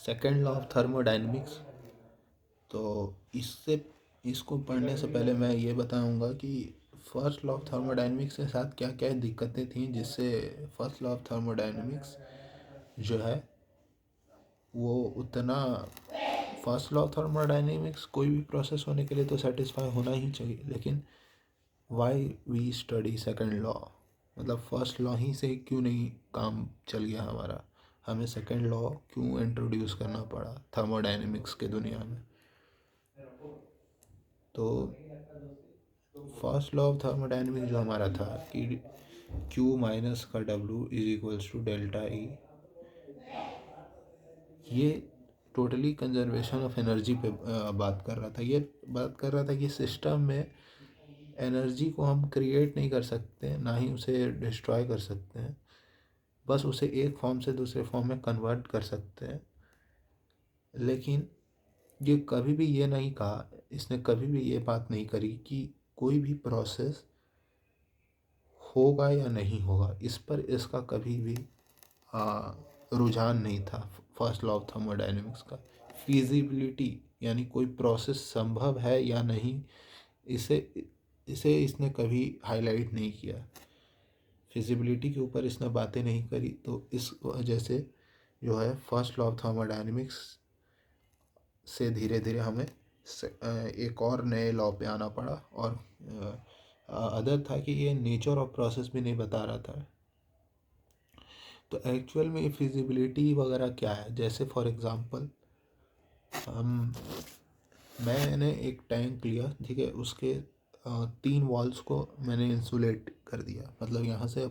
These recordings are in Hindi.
Second law of thermodynamics. तो इसको पढ़ने से पहले मैं ये बताऊंगा कि फर्स्ट लॉ ऑफ थर्मोडायनेमिक्स के साथ क्या क्या दिक्कतें थीं, जिससे फर्स्ट लॉ ऑफ थर्मोडायनेमिक्स जो है वो उतना फर्स्ट लॉ ऑफ थर्मोडायनेमिक्स कोई भी प्रोसेस होने के लिए तो सेटिस्फाई होना ही चाहिए, लेकिन why we study second law, मतलब फर्स्ट लॉ ही से क्यों नहीं काम चल गया हमारा, हमें सेकेंड लॉ क्यों इंट्रोड्यूस करना पड़ा थर्मोडायनेमिक्स के दुनिया में। तो फर्स्ट लॉ ऑफ थर्मोडायनेमिक्स जो हमारा था कि Q माइनस का W is equals to delta E, ये टोटली कंजर्वेशन ऑफ एनर्जी पे बात कर रहा था। ये बात कर रहा था कि सिस्टम में एनर्जी को हम क्रिएट नहीं कर सकते, ना ही उसे डिस्ट्रॉय कर सकते हैं, बस उसे एक फॉर्म से दूसरे फॉर्म में कन्वर्ट कर सकते हैं। लेकिन ये कभी भी ये नहीं कहा, इसने कभी भी ये बात नहीं करी कि कोई भी प्रोसेस होगा या नहीं होगा, इस पर इसका कभी भी रुझान नहीं था। फर्स्ट लॉ ऑफ थर्मोडायनेमिक्स का फिजिबिलिटी यानी कोई प्रोसेस संभव है या नहीं, इसे इसे इसने कभी हाईलाइट नहीं किया। फिजिबिलिटी के ऊपर इसने बातें नहीं करी। तो इस वजह से जो है फर्स्ट लॉ ऑफ थर्मोडायनेमिक्स से धीरे धीरे हमें एक और नए लॉ पे आना पड़ा। और अदर था कि ये नेचर ऑफ प्रोसेस भी नहीं बता रहा था। तो एक्चुअल में फिजिबिलिटी वगैरह क्या है, जैसे फॉर एग्जांपल मैंने एक टैंक लिया, ठीक है, उसके 3 वॉल्स को मैंने इंसुलेट कर दिया, मतलब यहाँ से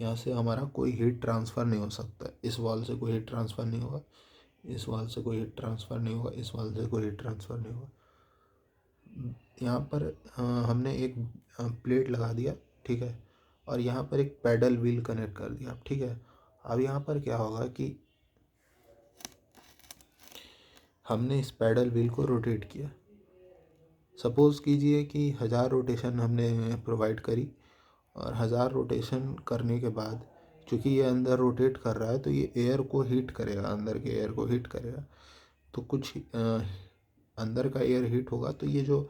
यहाँ से हमारा कोई हीट ट्रांसफ़र नहीं हो सकता, इस वॉल से कोई हीट ट्रांसफ़र नहीं होगा, इस वॉल से कोई हीट ट्रांसफ़र नहीं होगा, इस वॉल से कोई हीट ट्रांसफ़र नहीं होगा। यहाँ पर हमने एक प्लेट लगा दिया, ठीक है, और यहाँ पर एक पैडल व्हील कनेक्ट कर दिया, ठीक है। अब यहाँ पर क्या होगा कि हमने इस पैडल व्हील को रोटेट किया। सपोज़ कीजिए कि 1000 रोटेशन हमने प्रोवाइड करी, और 1000 रोटेशन करने के बाद चूँकि ये अंदर रोटेट कर रहा है तो ये एयर को हीट करेगा, अंदर के एयर को हीट करेगा। तो कुछ अंदर का एयर हीट होगा। तो ये जो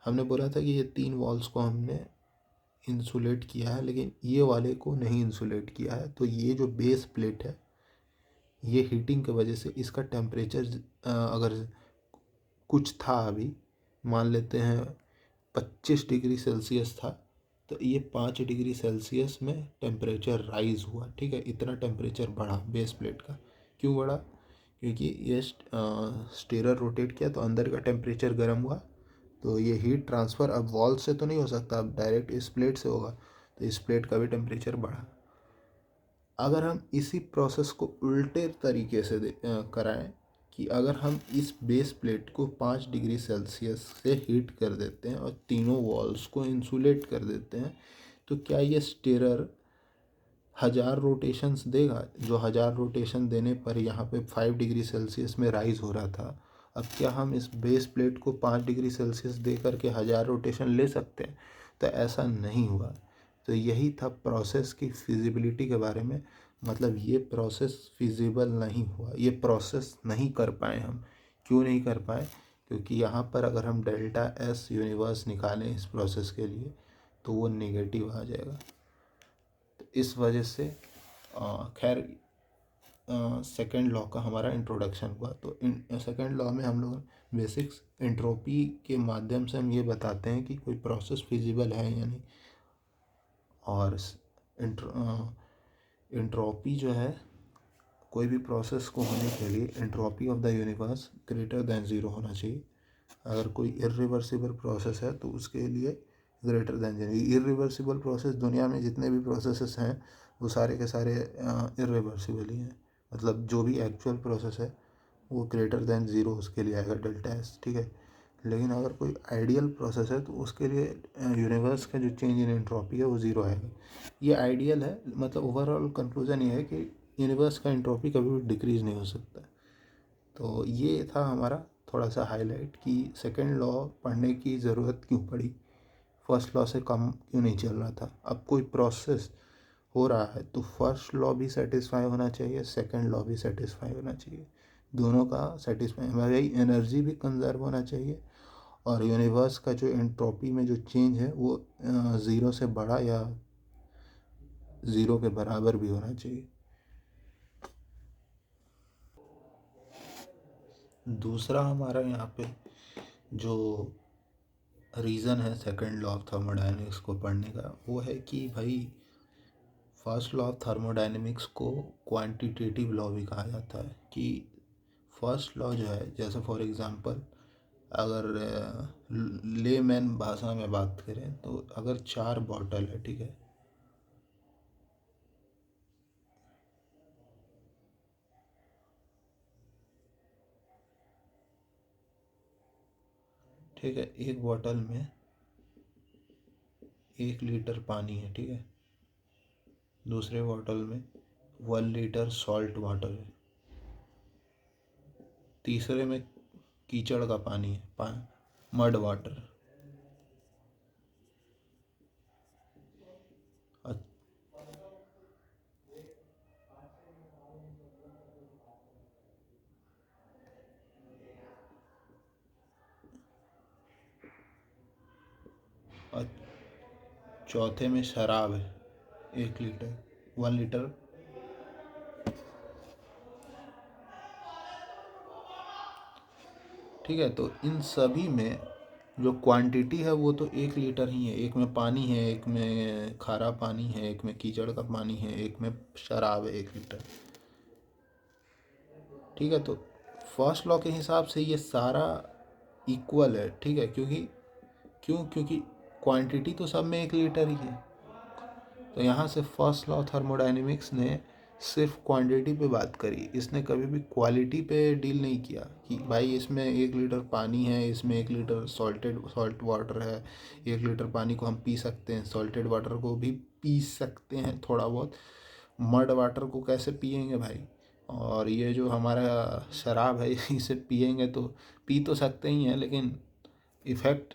हमने बोला था कि ये 3 वॉल्स को हमने इंसुलेट किया है, लेकिन ये वाले को नहीं इंसुलेट किया है। तो ये जो बेस प्लेट है, ये हीटिंग की वजह से इसका टेम्परेचर अगर कुछ था, अभी मान लेते हैं 25 डिग्री सेल्सियस था, तो ये 5 डिग्री सेल्सियस में टेम्परेचर राइज हुआ, ठीक है। इतना टेम्परेचर बढ़ा बेस प्लेट का। क्यों बढ़ा? क्योंकि ये स्टीरर रोटेट किया तो अंदर का टेम्परेचर गर्म हुआ, तो ये हीट ट्रांसफ़र अब वॉल से तो नहीं हो सकता, अब डायरेक्ट इस प्लेट से होगा, तो इस प्लेट का भी टेम्परेचर बढ़ा। अगर हम इसी प्रोसेस को उल्टे तरीके से कराएं कि अगर हम इस बेस प्लेट को 5 डिग्री सेल्सियस से हीट कर देते हैं और तीनों वॉल्स को इंसुलेट कर देते हैं, तो क्या ये स्टीरर 1000 रोटेशंस देगा? जो 1000 रोटेशन देने पर यहाँ पे 5 डिग्री सेल्सियस में राइज हो रहा था, अब क्या हम इस बेस प्लेट को 5 डिग्री सेल्सियस दे करके 1000 रोटेशन ले सकते हैं? तो ऐसा नहीं हुआ। तो यही था प्रोसेस की फिजिबिलिटी के बारे में, मतलब ये प्रोसेस फिजिबल नहीं हुआ, ये प्रोसेस नहीं कर पाए हम। क्यों नहीं कर पाए? क्योंकि यहाँ पर अगर हम डेल्टा एस यूनिवर्स निकालें इस प्रोसेस के लिए तो वो नेगेटिव आ जाएगा। तो इस वजह से खैर सेकेंड लॉ का हमारा इंट्रोडक्शन हुआ। तो सेकेंड लॉ में हम लोग बेसिक्स एंट्रोपी के माध्यम से हम ये बताते हैं कि कोई प्रोसेस फिजिबल है या नहीं। और एंट्रोपी जो है, कोई भी प्रोसेस को होने के लिए entropy of the universe greater than zero होना चाहिए। अगर कोई इरिवर्सिबल प्रोसेस है तो उसके लिए greater than zero. Irreversible process, दुनिया में जितने भी प्रोसेसेस हैं वो सारे के सारे इरिवर्सिबल ही हैं, मतलब जो भी एक्चुअल प्रोसेस है वो ग्रेटर दैन ज़ीरो उसके लिए आएगा, डेल्टा एस, ठीक है। लेकिन अगर कोई आइडियल प्रोसेस है तो उसके लिए यूनिवर्स का जो चेंज इन एंट्रोपी है वो ज़ीरो आएगा। ये आइडियल है, मतलब ओवरऑल कंक्लूजन ये है कि यूनिवर्स का एंट्रोपी कभी भी डिक्रीज़ नहीं हो सकता। तो ये था हमारा थोड़ा सा हाईलाइट कि सेकेंड लॉ पढ़ने की ज़रूरत क्यों पड़ी, फर्स्ट लॉ से कम क्यों नहीं चल रहा था। अब कोई प्रोसेस हो रहा है तो फर्स्ट लॉ भी सेटिस्फाई होना चाहिए, सेकंड लॉ भी सेटिस्फाई होना चाहिए, दोनों का सेटिस्फाई भाई। एनर्जी भी कंजर्व होना चाहिए और यूनिवर्स का जो एंट्रोपी में जो चेंज है वो ज़ीरो से बड़ा या ज़ीरो के बराबर भी होना चाहिए। दूसरा हमारा यहाँ पे जो रीज़न है सेकंड लॉ ऑफ थर्मोडायनेमिक्स को पढ़ने का वो है कि भाई फर्स्ट लॉ ऑफ थर्मोडायनेमिक्स को क्वांटिटेटिव लॉ भी कहा जाता है। कि फर्स्ट लॉ जो है, जैसे फॉर एग्जांपल अगर लेमैन भाषा में बात करें तो अगर 4 बॉटल है, ठीक है, ठीक है, एक बॉटल में 1 लीटर पानी है, ठीक है, दूसरे बॉटल में 1 लीटर सॉल्ट वाटर है, तीसरे में कीचड़ का पानी है, मड वाटर। और चौथे में शराब है 1 लीटर, 1 लीटर। ठीक है, तो इन सभी में जो क्वांटिटी है वो तो 1 लीटर ही है। एक में पानी है, एक में खारा पानी है, एक में कीचड़ का पानी है, एक में शराब है 1 लीटर। ठीक है, तो फर्स्ट लॉ के हिसाब से ये सारा इक्वल है, ठीक है, क्योंकि क्वांटिटी तो सब में 1 लीटर ही है। तो यहाँ से फर्स्ट लॉ थर्मोडायनेमिक्स ने सिर्फ क्वांटिटी पे बात करी, इसने कभी भी क्वालिटी पे डील नहीं किया कि भाई इसमें 1 लीटर पानी है, इसमें 1 लीटर सॉल्ट वाटर है, 1 लीटर पानी को हम पी सकते हैं, सॉल्टेड वाटर को भी पी सकते हैं थोड़ा बहुत, मड वाटर को कैसे पिएंगे भाई, और ये जो हमारा शराब है इसे पिएंगे तो पी तो सकते ही हैं लेकिन इफ़ेक्ट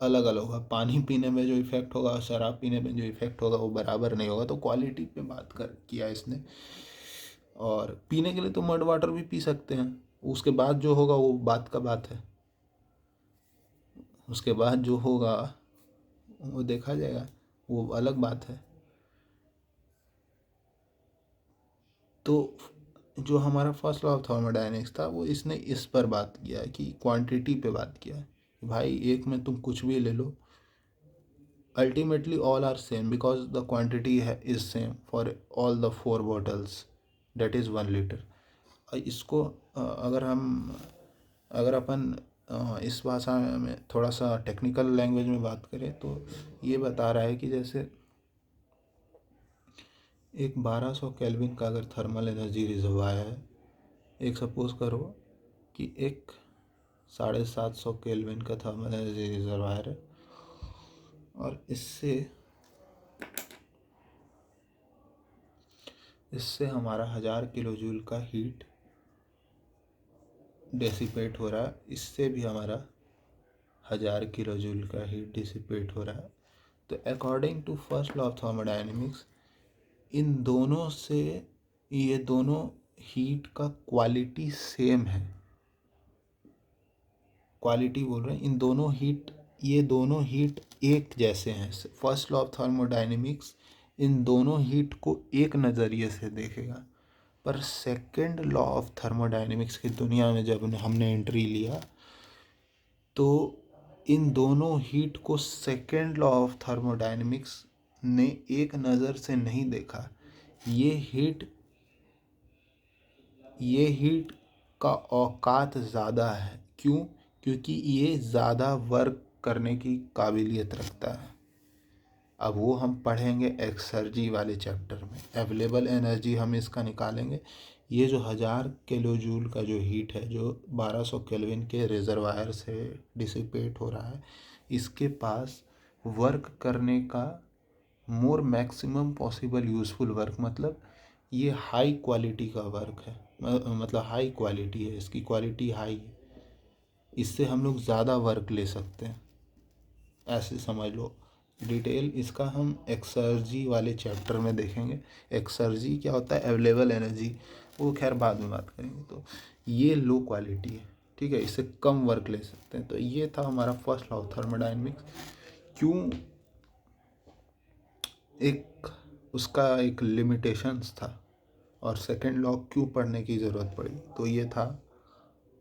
अलग अलग होगा। पानी पीने में जो इफ़ेक्ट होगा और शराब पीने में जो इफ़ेक्ट होगा वो बराबर नहीं होगा। तो क्वालिटी पे बात कर किया इसने। और पीने के लिए तो मड वाटर भी पी सकते हैं, उसके बाद जो होगा वो बात का बात है, उसके बाद जो होगा वो देखा जाएगा, वो अलग बात है। तो जो हमारा फर्स्ट लॉ ऑफ थर्मोडायनेमिक्स था वो इसने इस पर बात किया है कि क्वांटिटी पे बात किया है। भाई एक में तुम कुछ भी ले लो, ultimately all are same because the quantity is same for all the 4 bottles, that is 1 liter। इसको अगर अपन इस भाषा में थोड़ा सा टेक्निकल लैंग्वेज में बात करें तो ये बता रहा है कि जैसे एक 1200 केल्विन का अगर थर्मल एनर्जी रिजर्वायर है, एक सपोज करो कि एक 750 केल्विन का थर्मल एनर्जी रिजर्वायर है और इससे हमारा 1000 किलो जूल का हीट डिसिपेट हो रहा है, इससे भी हमारा 1000 किलो जूल का हीट डिसिपेट हो रहा है। तो according to first law of thermodynamics इन दोनों से ये दोनों हीट का क्वालिटी सेम है। क्वालिटी बोल रहे हैं, ये दोनों हीट एक जैसे हैं। फर्स्ट लॉ ऑफ थर्मोडायनेमिक्स इन दोनों हीट को एक नज़रिए से देखेगा। पर सेकंड लॉ ऑफ थर्मोडायनेमिक्स की दुनिया में जब हमने एंट्री लिया तो इन दोनों हीट को सेकंड लॉ ऑफ थर्मोडायनेमिक्स ने एक नज़र से नहीं देखा। ये हीट का औकात ज़्यादा है। क्यों? क्योंकि ये ज़्यादा वर्क करने की काबिलियत रखता है। अब वो हम पढ़ेंगे एक्सर्जी वाले चैप्टर में। अवेलेबल एनर्जी हम इसका निकालेंगे। ये जो 1000 किलो जूल का जो हीट है जो 1200 केल्विन के रिजर्वायर से डिसिपेट हो रहा है, इसके पास वर्क करने का मोर मैक्सिमम पॉसिबल यूज़फुल वर्क, मतलब ये हाई क्वालिटी का वर्क है, मतलब हाई क्वालिटी है, इसकी क्वालिटी हाई है, इससे हम लोग ज़्यादा वर्क ले सकते हैं, ऐसे समझ लो। डिटेल इसका हम एक्सर्जी वाले चैप्टर में देखेंगे। एक्सर्जी क्या होता है, अवेलेबल एनर्जी, वो खैर बाद में बात करेंगे। तो ये लो क्वालिटी है, ठीक है, इससे कम वर्क ले सकते हैं। तो ये था हमारा फर्स्ट लॉ ऑफ थर्मोडायनेमिक्स। क्यों एक उसका एक लिमिटेशंस था और सेकंड लॉ क्यों पढ़ने की ज़रूरत पड़ी, तो ये था